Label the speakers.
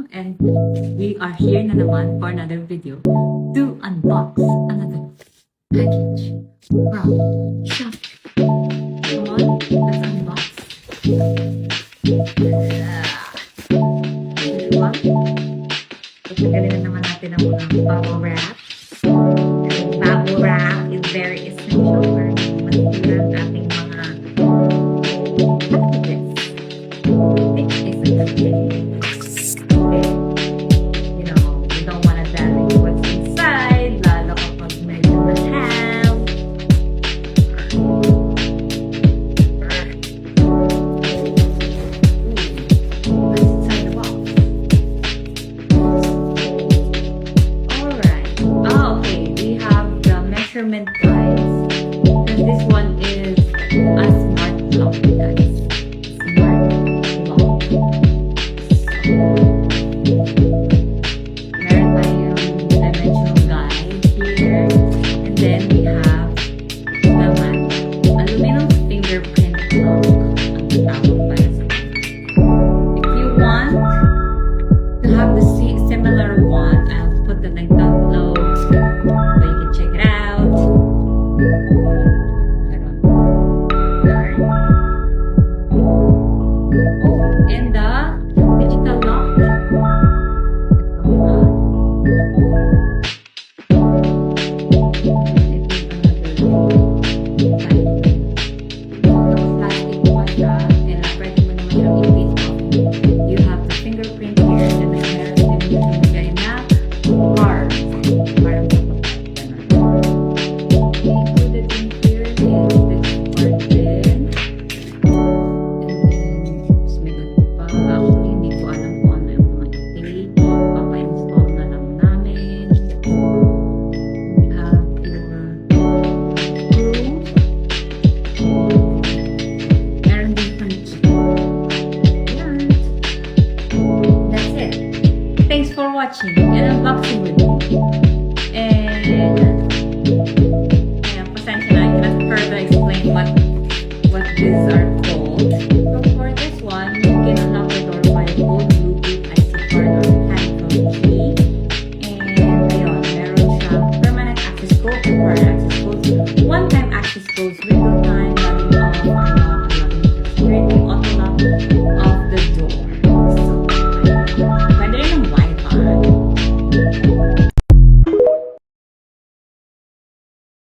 Speaker 1: Welcome, and we are here na naman for another video to unbox another package from Shopee. Come on, let's unbox. This one. Pagkagalin na naman natin ang mga bubble wrap. Bubble wrap is very essential para masira ang ating mga packages. It is a good thing. You know, we don't want to damage what's inside, lalo kapag medyo mahal. What's inside the box? Alright. Oh, okay. We have the measurement guys. And this one is a smart lock, guys. Smart lock. Meron tayong dimensional guide here. And then we have naman aluminum fingerprint lock ang tawag para sa if you want to have the similar one, I'll put the link down below so you can check it out. Oh, and the digital lock. You have the fingerprint here, and then meron din yung binigay na card. Parang included in here is this card din. Tapos may ganito pa. Actually, hindi ko alam kung ano yung mga i-take. Papa-install na lang namin. We have your screw. Meron din punch. That's it. Thanks for watching and unboxing with me. And ayan, pasensya na, I cannot further explain what these are called. So for this one, you can unlock the door by code Bluetooth IC card or mechanical key. And ayun, meron siyang permanent access code, temporary access code, one-time access code,